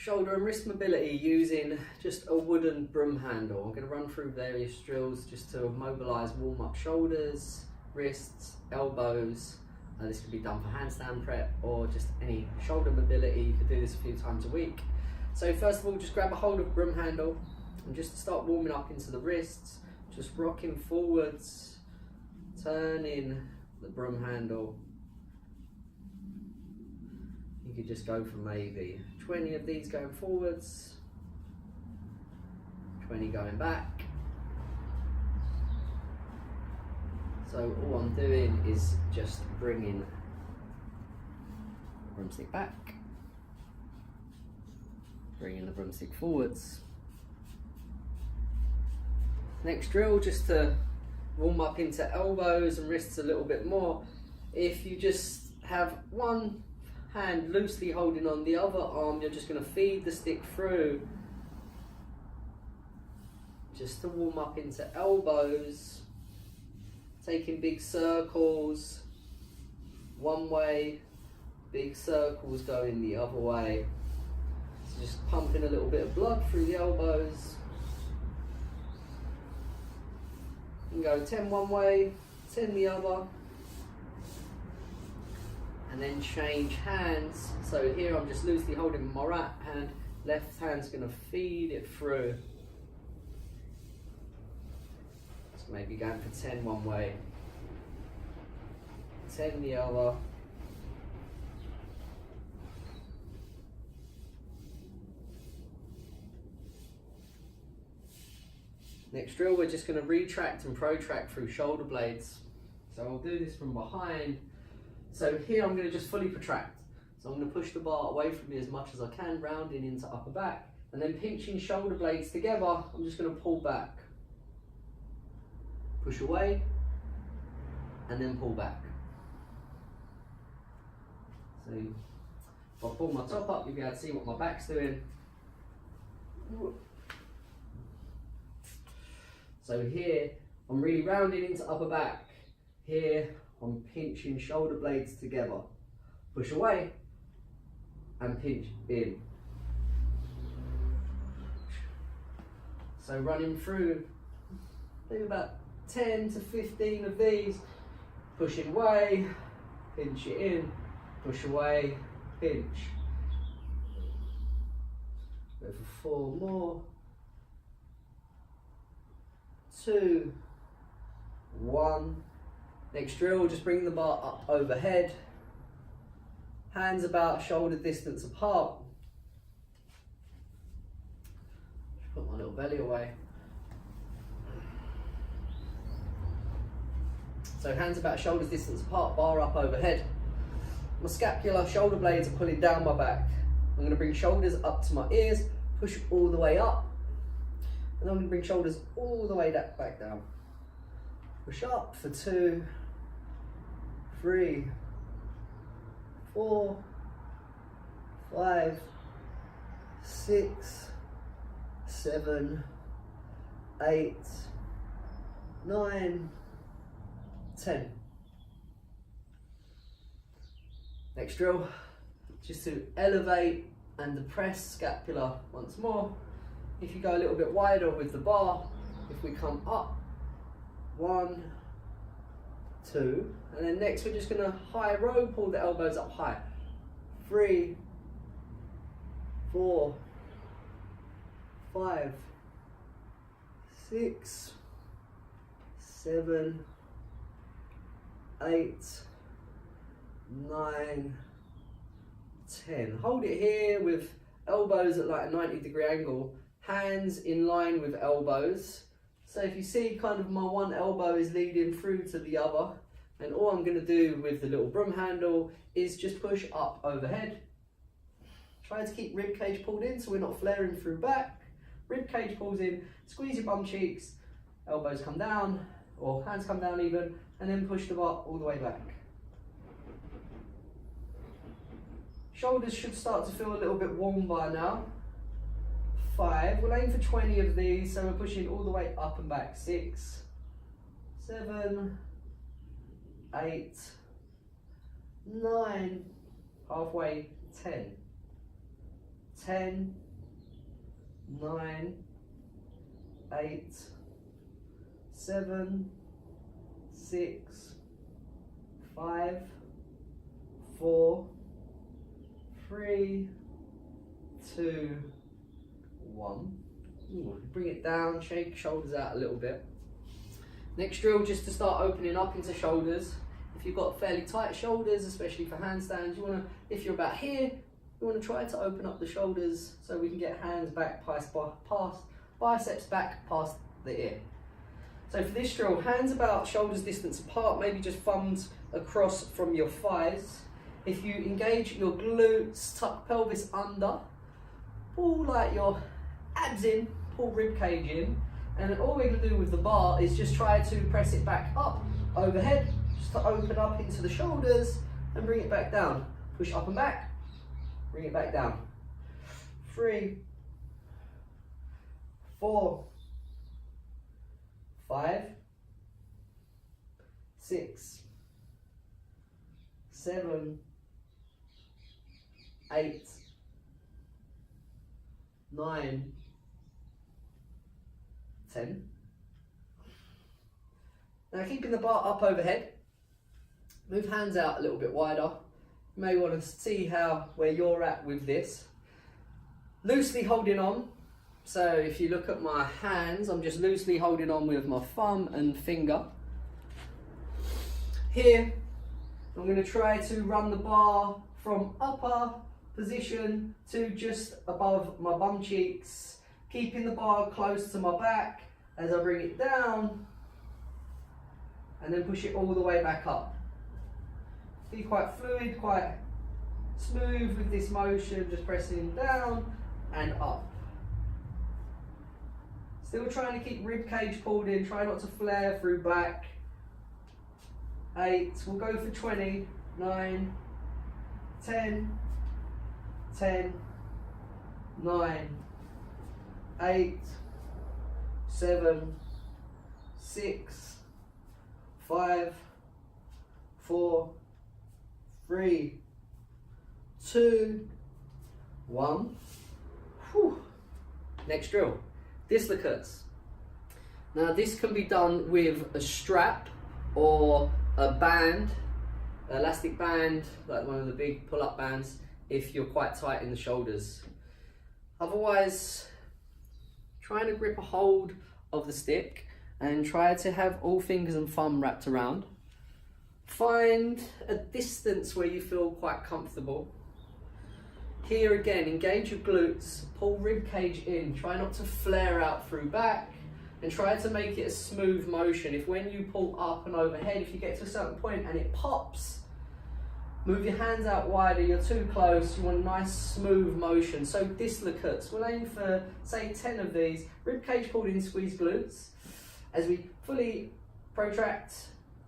Shoulder and wrist mobility using just a wooden broom handle. I'm going to run through various drills just to mobilise, warm up shoulders, wrists, elbows. This could be done for handstand prep or just any shoulder mobility. You could do this a few times a week. So first of all, just grab a hold of the broom handle and just start warming up into the wrists, just rocking forwards, turning the broom handle. You could just go for maybe 20 of these going forwards, 20 going back. So all I'm doing is just bringing the broomstick back, bringing the broomstick forwards. Next drill, just to warm up into elbows and wrists a little bit more. If you just have one hand loosely holding on the other arm, you're just going to feed the stick through just to warm up into elbows, taking big circles one way, big circles going the other way. So just pumping a little bit of blood through the elbows. You can go 10 one way, 10 the other. And then change hands. So here I'm just loosely holding my right hand, left hand's going to feed it through. So maybe going for 10 one way, 10 the other. Next drill, we're just going to retract and protract through shoulder blades. So I'll do this from behind. So here I'm going to just fully protract. So I'm going to push the bar away from me as much as I can, rounding into upper back, and then pinching shoulder blades together, I'm just going to pull back. Push away, and then pull back. So if I pull my top up, you'll be able to see what my back's doing. So here, I'm really rounding into upper back. Here, I'm pinching shoulder blades together. Push away and pinch in. So running through maybe about 10 to 15 of these. Pushing away, pinch it in, push away, pinch. Go for 4 more. 2, 1. Next drill, just bring the bar up overhead. Hands about shoulder distance apart. Just put my little belly away. So hands about shoulders distance apart, bar up overhead. My scapula, shoulder blades are pulling down my back. I'm going to bring shoulders up to my ears, push all the way up. And I'm going to bring shoulders all the way back down. Push up for 2, 3, 4, 5, 6, 7, 8, 9, 10. Next drill, just to elevate and depress scapula once more. If you go a little bit wider with the bar, if we come up, 1, 2, and then next we're just going to high row, pull the elbows up high. 3, 4, 5, 6, 7, 8, 9, 10. Hold it here with elbows at like a 90-degree angle, hands in line with elbows. So if you see kind of my one elbow is leading through to the other, and all I'm going to do with the little broom handle is just push up overhead. Try to keep rib cage pulled in so we're not flaring through back. Rib cage pulls in, squeeze your bum cheeks, elbows come down, or hands come down even, and then push the bar all the way back. Shoulders should start to feel a little bit warm by now. 5, we'll aim for 20 of these, so we're pushing all the way up and back. 6, 7, 8, 9, halfway, 10. 10, 9, 8, 7, 6, 5, 4, 3, 2, 1. Ooh, bring it down, shake your shoulders out a little bit. Next drill, just to start opening up into shoulders. If you've got fairly tight shoulders, especially for handstands, you want to, if you're about here, you want to try to open up the shoulders so we can get hands back past biceps back past the ear. So for this drill, hands about shoulders distance apart, maybe just thumbs across from your thighs. If you engage your glutes, tuck pelvis under, pull like your abs in, pull rib cage in, and then all we're going to do with the bar is just try to press it back up overhead, just to open up into the shoulders and bring it back down. Push up and back, bring it back down. 3, 4, 5, 6, 7, 8, 9, 10. Now keeping the bar up overhead, move hands out a little bit wider. You may want to see where you're at with this. Loosely holding on. So if you look at my hands, I'm just loosely holding on with my thumb and finger. Here, I'm going to try to run the bar from upper position to just above my bum cheeks, keeping the bar close to my back as I bring it down, and then push it all the way back up. Be quite fluid, quite smooth with this motion, just pressing down and up. Still trying to keep rib cage pulled in, try not to flare through back. 8, we'll go for 20, 9, 10, 10, 9, 8, 7, 6, 5, 4, 3, 2, 1. Whew. Next drill, dislocates. Now this can be done with a strap or a band, elastic band, like one of the big pull-up bands, if you're quite tight in the shoulders. Otherwise, trying to grip a hold of the stick and try to have all fingers and thumb wrapped around. Find a distance where you feel quite comfortable. Here again, engage your glutes, pull rib cage in, try not to flare out through back, and try to make it a smooth motion. If when you pull up and overhead, if you get to a certain point and it pops, move your hands out wider, you're too close, you want a nice smooth motion. So dislocates, we'll aim for say 10 of these, rib cage pulled in, squeeze glutes, as we fully protract,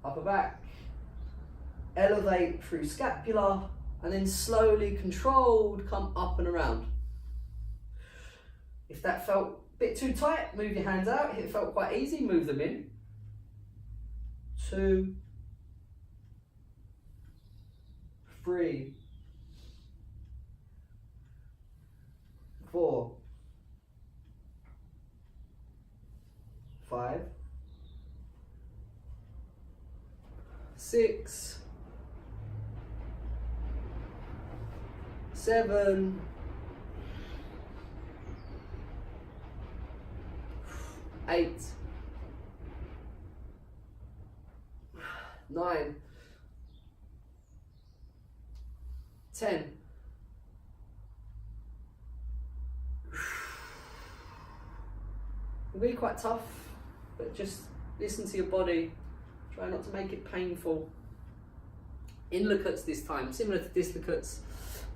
upper back, elevate through scapula, and then slowly controlled come up and around. If that felt a bit too tight, move your hands out. If it felt quite easy, move them in. 2, 3, 4, 5, 6, 7, 8, 9, 10. It can be quite tough, but just listen to your body. Try not to make it painful. Inlocates this time, similar to dislocates,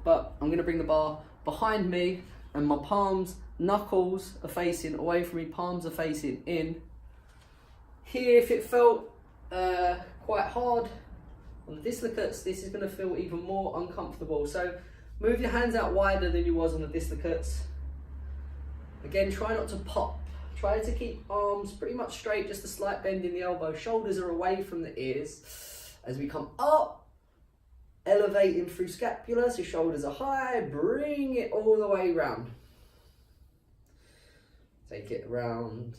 but I'm going to bring the bar behind me and my palms, knuckles are facing away from me, palms are facing in. Here, if it felt quite hard on the dislocates, this is going to feel even more uncomfortable. So move your hands out wider than you was on the dislocates. Again, try not to pop. Try to keep arms pretty much straight, just a slight bend in the elbow. Shoulders are away from the ears. As we come up elevating through scapula, so shoulders are high, bring it all the way round. Take it around.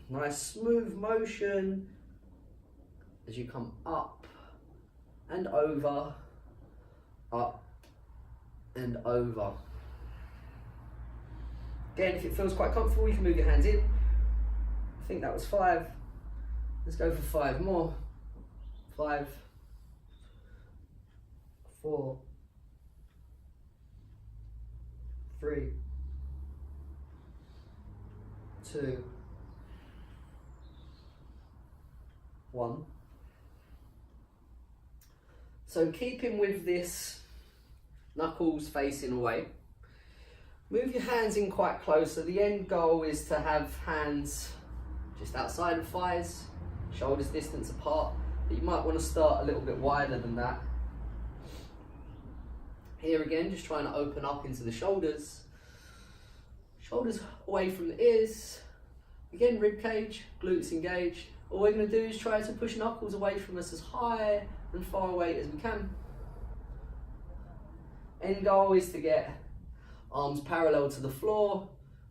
Nice smooth motion as you come up and over, up and over. Again, if it feels quite comfortable, you can move your hands in. I think that was 5. Let's go for 5 more. 5, 4, 3, 2, 1. So keeping with this knuckles facing away, move your hands in quite close. So the end goal is to have hands just outside of thighs, shoulders distance apart, but you might want to start a little bit wider than that. Here again, just trying to open up into the shoulders. Shoulders away from the ears. Again, rib cage, glutes engaged. All we're going to do is try to push knuckles away from us as high and far away as we can. End goal is to get arms parallel to the floor.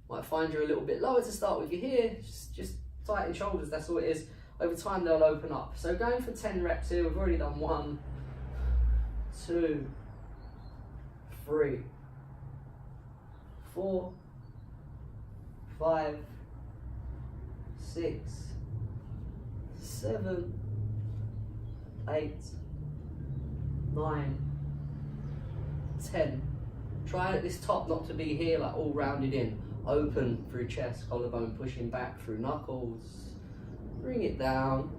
Might find you're a little bit lower to start with. You're here, just tighten shoulders, that's all it is. Over time they'll open up. So going for 10 reps here, we've already done 1, 2, 3, 4, 5, 6, 7, 8, 9, 10. Try at this top not to be here like all rounded in. Open through chest, collarbone pushing back through knuckles. Bring it down.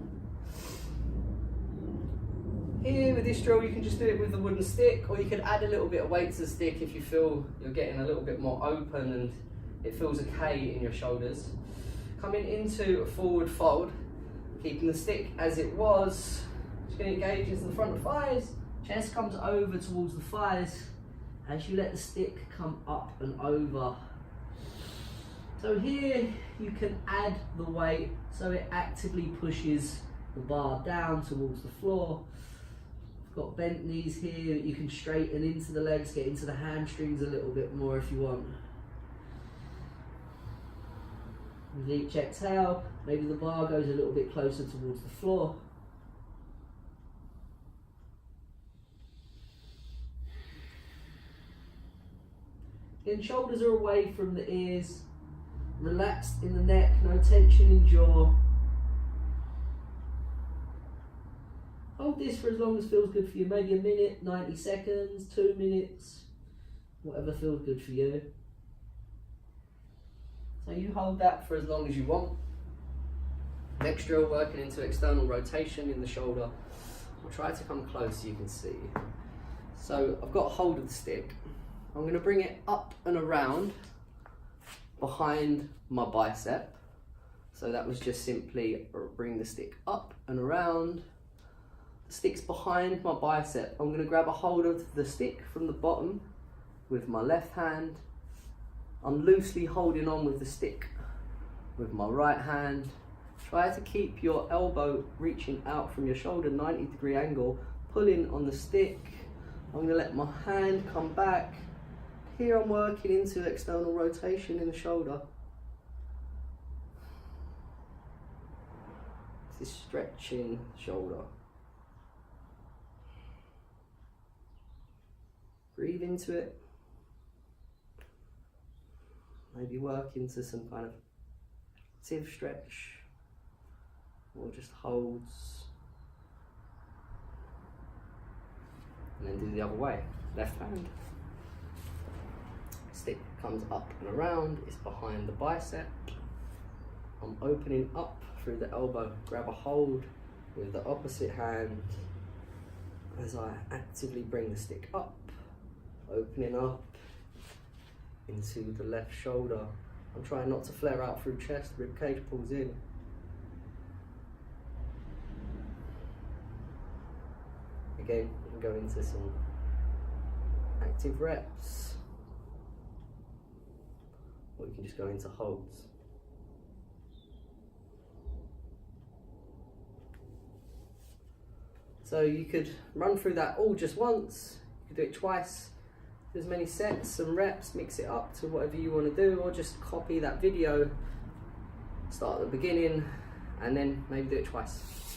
Here with this drill you can just do it with the wooden stick, or you can add a little bit of weight to the stick if you feel you're getting a little bit more open and it feels okay in your shoulders. Coming into a forward fold, keeping the stick as it was. Just going to engage into the front of the thighs. Chest comes over towards the thighs as you let the stick come up and over. So here you can add the weight so it actively pushes the bar down towards the floor. I've got bent knees here that you can straighten into the legs, get into the hamstrings a little bit more if you want. With each exhale, maybe the bar goes a little bit closer towards the floor. Again, shoulders are away from the ears, relaxed in the neck, no tension in jaw. Hold this for as long as feels good for you, maybe a minute, 90 seconds, 2 minutes, whatever feels good for you. So you hold that for as long as you want. Next drill, working into external rotation in the shoulder. I'll try to come close so you can see. So I've got a hold of the stick. I'm going to bring it up and around behind my bicep. So that was just simply bring the stick up and around. The stick's behind my bicep. I'm going to grab a hold of the stick from the bottom with my left hand. I'm loosely holding on with the stick with my right hand. Try to keep your elbow reaching out from your shoulder, 90-degree angle, pulling on the stick. I'm going to let my hand come back. Here I'm working into external rotation in the shoulder. This is stretching shoulder. Breathe into it. Maybe work into some kind of active stretch, or just holds. And then do the other way, left hand. Stick comes up and around, it's behind the bicep. I'm opening up through the elbow, grab a hold with the opposite hand as I actively bring the stick up, opening up into the left shoulder. I'm trying not to flare out through chest, rib cage pulls in. Again, we can go into some active reps, or you can just go into holds. So you could run through that all just once, you could do it twice, do as many sets and reps, mix it up to whatever you want to do, or just copy that video, start at the beginning and then maybe do it twice.